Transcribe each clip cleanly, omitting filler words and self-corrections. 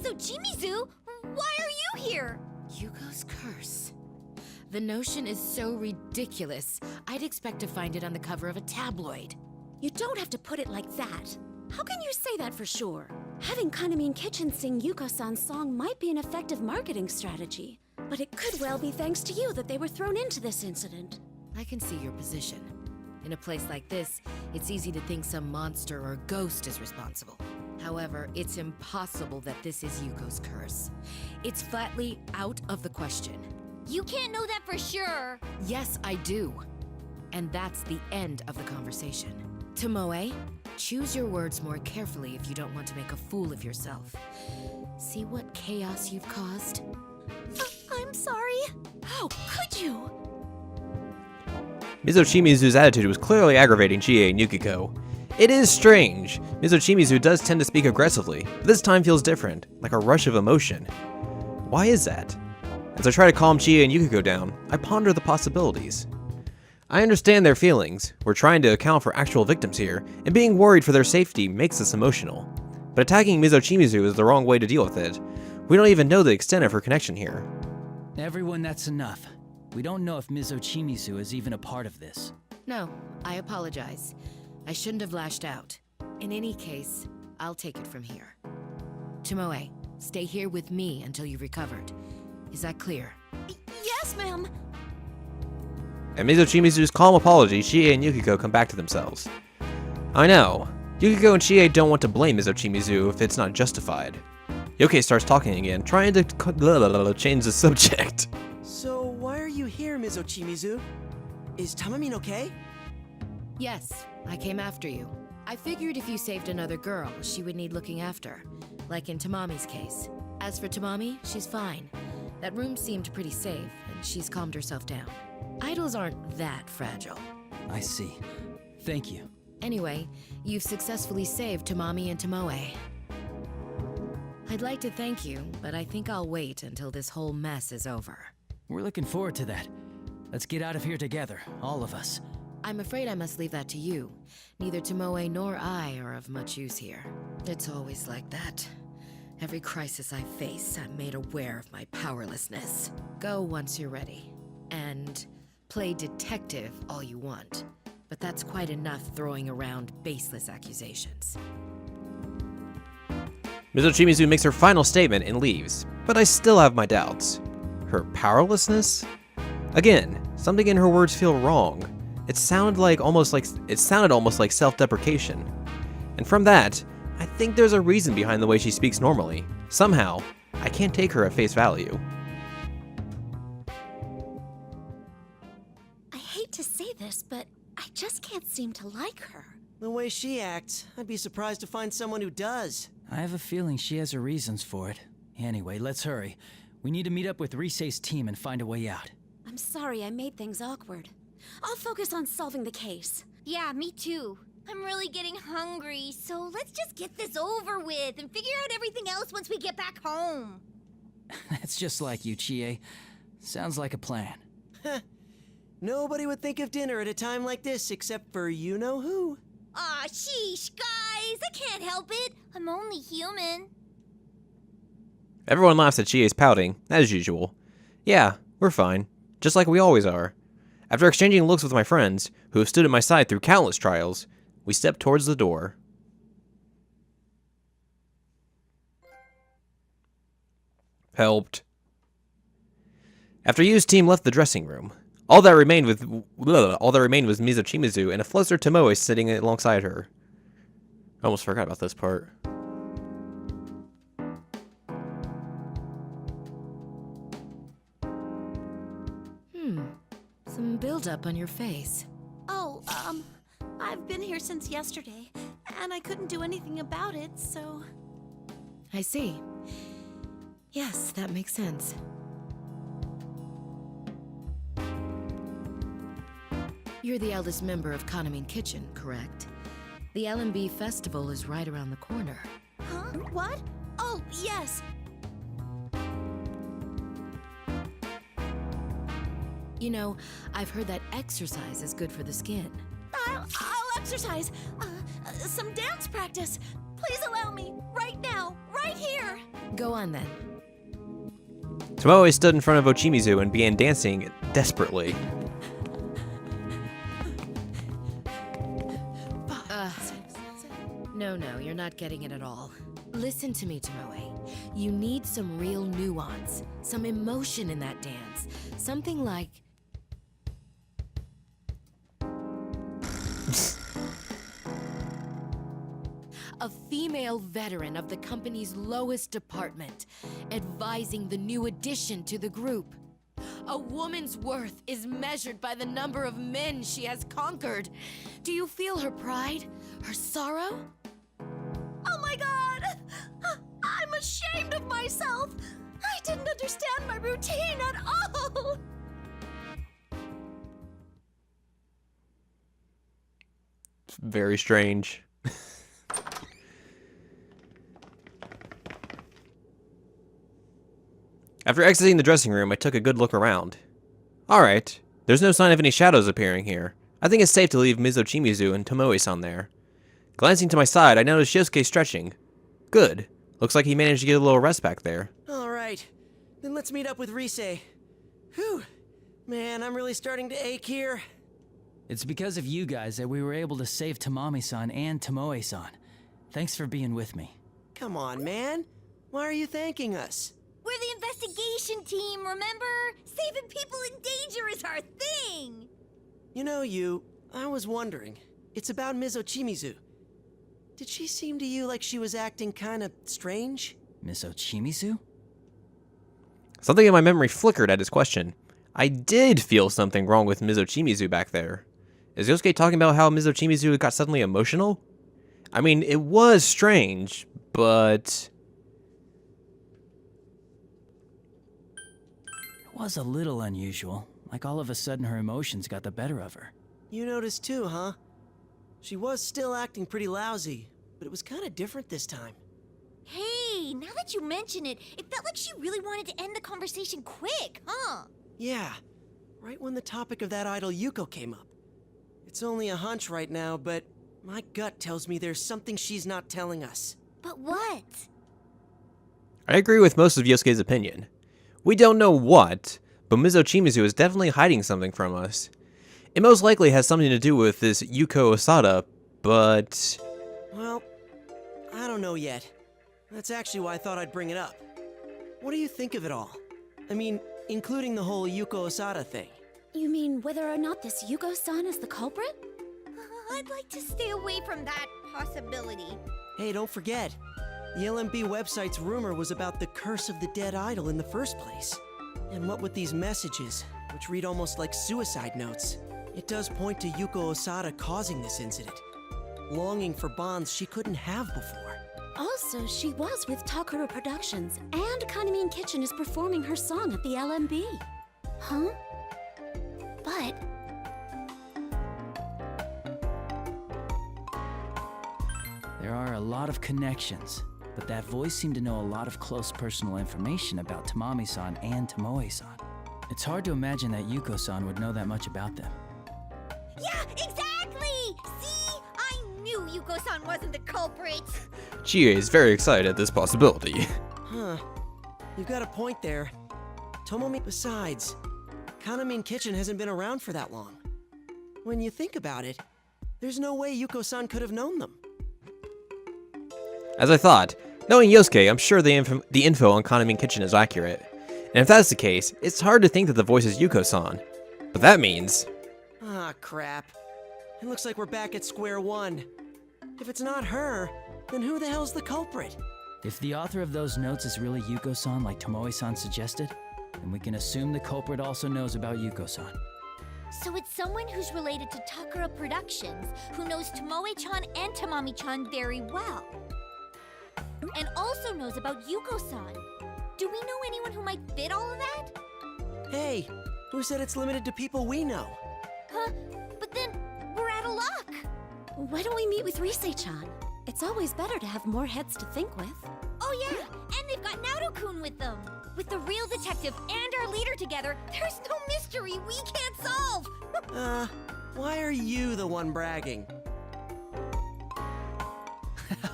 Mizochimizu, why are you here? Yuko's curse. The notion is so ridiculous, I'd expect to find it on the cover of a tabloid. You don't have to put it like that. How can you say that for sure? Having Kaname Kitchen sing Yuko-san's song might be an effective marketing strategy. But it could well be thanks to you that they were thrown into this incident. I can see your position. In a place like this, it's easy to think some monster or ghost is responsible. However, it's impossible that this is Yuko's curse. It's flatly out of the question. You can't know that for sure. Yes, I do. And that's the end of the conversation. Tomoe, choose your words more carefully if you don't want to make a fool of yourself. See what chaos you've caused? I'm sorry. How could you? Mizochimizu's attitude was clearly aggravating Chie and Yukiko. It is strange. Mizochimizu does tend to speak aggressively, but this time feels different, like a rush of emotion. Why is that? As I try to calm Chie and Yukiko down, I ponder the possibilities. I understand their feelings. We're trying to account for actual victims here, and being worried for their safety makes us emotional. But attacking Mizochimizu is the wrong way to deal with it. We don't even know the extent of her connection here. Everyone, that's enough. We don't know if Mizochimizu is even a part of this. No, I apologize. I shouldn't have lashed out. In any case, I'll take it from here. Tomoe, stay here with me until you've recovered. Is that clear? Yes, ma'am. At Mizochimizu's calm apology, Chie and Yukiko come back to themselves. I know. Yukiko and Chie don't want to blame Mizochimizu if it's not justified. Yoke starts talking again, trying to change the subject. So why are you here, Mizochimizu? Is Tamamin okay? Yes, I came after you. I figured if you saved another girl, she would need looking after, like in Tamami's case. As for Tamami, she's fine. That room seemed pretty safe, and she's calmed herself down. Idols aren't that fragile. I see. Thank you. Anyway, you've successfully saved Tamami and Tomoe. I'd like to thank you, but I think I'll wait until this whole mess is over. We're looking forward to that. Let's get out of here together, all of us. I'm afraid I must leave that to you. Neither Tomoe nor I are of much use here. It's always like that. Every crisis I face, I'm made aware of my powerlessness. Go once you're ready. And play detective all you want. But that's quite enough throwing around baseless accusations. Mizochimizu makes her final statement and leaves, but I still have my doubts. Her powerlessness? Again, something in her words feel wrong. It sounded almost like self-deprecation. And from that, I think there's a reason behind the way she speaks normally. Somehow, I can't take her at face value. I hate to say this, but I just can't seem to like her. The way she acts, I'd be surprised to find someone who does. I have a feeling she has her reasons for it. Anyway, let's hurry. We need to meet up with Risei's team and find a way out. I'm sorry I made things awkward. I'll focus on solving the case. Yeah, me too. I'm really getting hungry, so let's just get this over with and figure out everything else once we get back home. That's just like you, Chie. Sounds like a plan. Nobody would think of dinner at a time like this except for you-know-who. Aw, sheesh, guys! I can't help it. I'm only human. Everyone laughs at Chie's pouting, as usual. Yeah, we're fine. Just like we always are. After exchanging looks with my friends, who have stood at my side through countless trials, we step towards the door. Helped. After Yu's team left the dressing room, all that remained was Mizochimizu and a flustered Tomoe sitting alongside her. I almost forgot about this part. Some buildup on your face. Oh, I've been here since yesterday, and I couldn't do anything about it, so... I see. Yes, that makes sense. You're the eldest member of Kaname Kitchen, correct? The L&B festival is right around the corner. Huh? What? Oh, yes. You know, I've heard that exercise is good for the skin. I'll exercise. Some dance practice. Please allow me. Right now. Right here. Go on then. Tomoe stood in front of Ochimizu and began dancing desperately. No, you're not getting it at all. Listen to me, Tomoe. You need some real nuance, some emotion in that dance. Something like... a female veteran of the company's lowest department, advising the new addition to the group. A woman's worth is measured by the number of men she has conquered. Do you feel her pride? Her sorrow? Oh my god! I'm ashamed of myself! I didn't understand my routine at all! Very strange. After exiting the dressing room, I took a good look around. Alright, there's no sign of any shadows appearing here. I think it's safe to leave Ms. Ochimizu and Tomoe-san there. Glancing to my side, I noticed Yosuke stretching. Good. Looks like he managed to get a little rest back there. Alright, then let's meet up with Rise. Whew. Man, I'm really starting to ache here. It's because of you guys that we were able to save Tamami-san and Tomoe-san. Thanks for being with me. Come on, man. Why are you thanking us? We're the investigation team, remember? Saving people in danger is our thing! You know, I was wondering. It's about Ms. Ochimizu. Did she seem to you like she was acting kinda strange? Miss Ochimizu? Something in my memory flickered at his question. I did feel something wrong with Ms. Ochimizu back there. Is Yosuke talking about how Ms. Ochimizu got suddenly emotional? I mean, it was strange, but... It was a little unusual. Like all of a sudden her emotions got the better of her. You noticed too, huh? She was still acting pretty lousy, but it was kinda different this time. Hey, now that you mention it, it felt like she really wanted to end the conversation quick, huh? Yeah, right when the topic of that idol Yuko came up. It's only a hunch right now, but my gut tells me there's something she's not telling us. But what? I agree with most of Yosuke's opinion. We don't know what, but Ms. Ochimizu is definitely hiding something from us. It most likely has something to do with this Yuko Osada, but... Well, I don't know yet. That's actually why I thought I'd bring it up. What do you think of it all? I mean, including the whole Yuko Osada thing. You mean whether or not this Yuko-san is the culprit? I'd like to stay away from that possibility. Hey, don't forget. The LMB website's rumor was about the curse of the dead idol in the first place. And what with these messages, which read almost like suicide notes, it does point to Yuko Osada causing this incident, longing for bonds she couldn't have before. Also, she was with Takara Productions, and Kaname Kitchen is performing her song at the LMB. Huh? But... There are a lot of connections, but that voice seemed to know a lot of close personal information about Tamami-san and Tomoe-san. It's hard to imagine that Yuko-san would know that much about them. Yeah, exactly! See? I knew Yuko-san wasn't the culprit! Chie is very excited at this possibility. Huh. You've got a point there. Tomomi, besides, Kaname Kitchen hasn't been around for that long. When you think about it, there's no way Yuko-san could have known them. As I thought, knowing Yosuke, I'm sure the info on Kaname Kitchen is accurate. And if that's the case, it's hard to think that the voice is Yuko-san. But that means... Ah, crap. It looks like we're back at square one. If it's not her, then who the hell's the culprit? If the author of those notes is really Yuko-san like Tomoe-san suggested, then we can assume the culprit also knows about Yuko-san. So it's someone who's related to Takara Productions, who knows Tomoe-chan and Tamami-chan very well. And also knows about Yuko-san. Do we know anyone who might fit all of that? Hey, who said it's limited to people we know? Huh? But then, we're out of luck! Why don't we meet with Rise-chan? It's always better to have more heads to think with. Oh yeah, and they've got Naruto-kun with them! With the real detective and our leader together, there's no mystery we can't solve! Why are you the one bragging?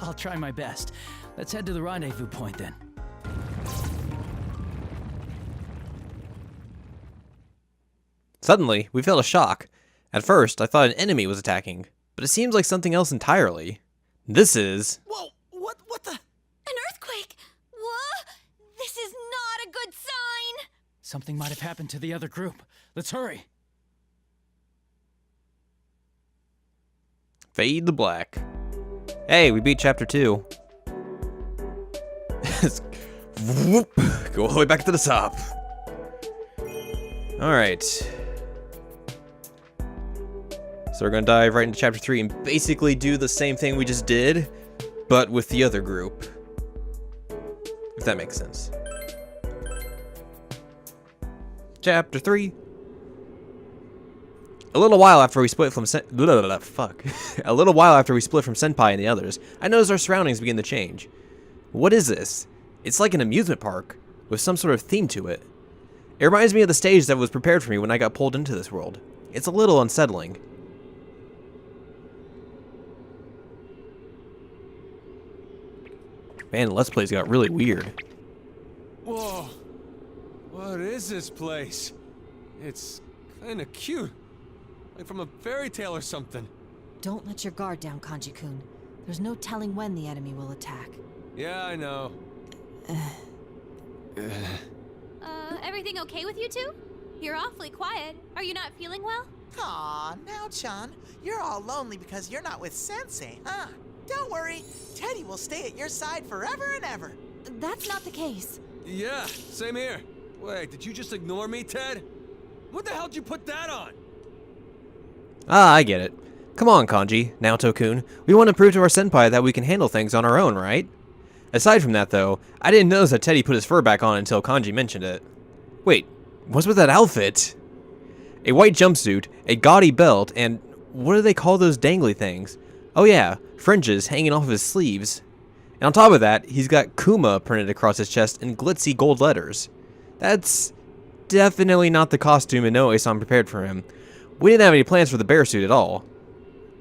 I'll try my best. Let's head to the rendezvous point then. Suddenly, we felt a shock. At first, I thought an enemy was attacking, but it seems like something else entirely. This is... Whoa, what the? An earthquake! What? This is not a good sign! Something might have happened to the other group. Let's hurry. Fade to black. Hey, we beat chapter 2. Whoop. Go all the way back to the top. Alright. So we're gonna dive right into chapter 3 and basically do the same thing we just did, but with the other group. If that makes sense. Chapter 3. A little while after we split from A little while after we split from Senpai and the others, I noticed our surroundings begin to change. What is this? It's like an amusement park, with some sort of theme to it. It reminds me of the stage that was prepared for me when I got pulled into this world. It's a little unsettling. Man, Let's Plays got really weird. Whoa. What is this place? It's kinda cute. Like from a fairy tale or something. Don't let your guard down, Kanji-kun. There's no telling when the enemy will attack. Yeah, I know. Everything okay with you two? You're awfully quiet. Are you not feeling well? Aw, now, Chan, you're all lonely because you're not with Sensei, huh? Don't worry, Teddy will stay at your side forever and ever. That's not the case. Yeah, same here. Wait, did you just ignore me, Ted? What the hell did you put that on? Ah, I get it. Come on, Kanji, Naoto-kun. We want to prove to our senpai that we can handle things on our own, right? Aside from that, though, I didn't notice that Teddy put his fur back on until Kanji mentioned it. Wait, what's with that outfit? A white jumpsuit, a gaudy belt, and what do they call those dangly things? Oh yeah, fringes hanging off of his sleeves. And on top of that, he's got Kuma printed across his chest in glitzy gold letters. That's definitely not the costume Inoue-san prepared for him. We didn't have any plans for the bear suit at all.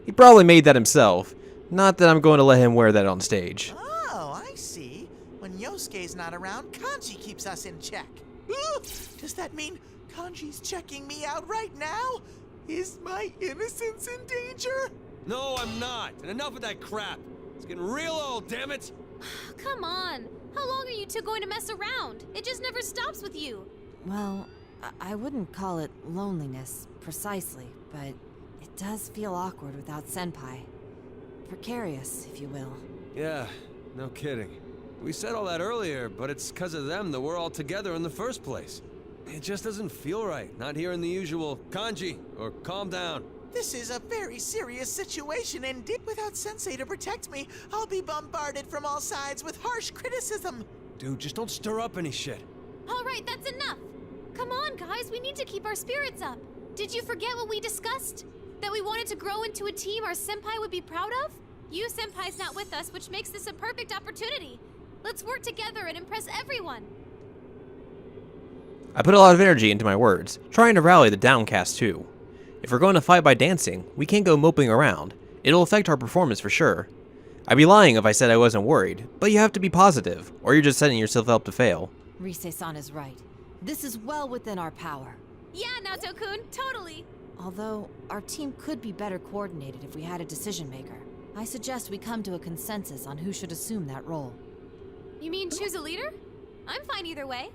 He probably made that himself. Not that I'm going to let him wear that on stage. Oh, I see. When Yosuke's not around, Kanji keeps us in check. Ooh, does that mean Kanji's checking me out right now? Is my innocence in danger? No, I'm not. And enough of that crap. It's getting real old, damn it. Come on. How long are you two going to mess around? It just never stops with you. Well, I wouldn't call it loneliness, precisely, but it does feel awkward without Senpai. Precarious, if you will. Yeah, no kidding. We said all that earlier, but it's because of them that we're all together in the first place. It just doesn't feel right, not hearing the usual kanji or calm down. This is a very serious situation, and without Sensei to protect me, I'll be bombarded from all sides with harsh criticism. Dude, just don't stir up any shit. All right, that's enough. Come on, guys, we need to keep our spirits up. Did you forget what we discussed? That we wanted to grow into a team our senpai would be proud of? You senpai's not with us, which makes this a perfect opportunity. Let's work together and impress everyone. I put a lot of energy into my words, trying to rally the downcast too. If we're going to fight by dancing, we can't go moping around. It'll affect our performance for sure. I'd be lying if I said I wasn't worried, but you have to be positive, or you're just setting yourself up to fail. Rise-san is right. This is well within our power. Yeah, Naoto-kun, totally. Although, our team could be better coordinated if we had a decision maker. I suggest we come to a consensus on who should assume that role. You mean choose a leader? I'm fine either way.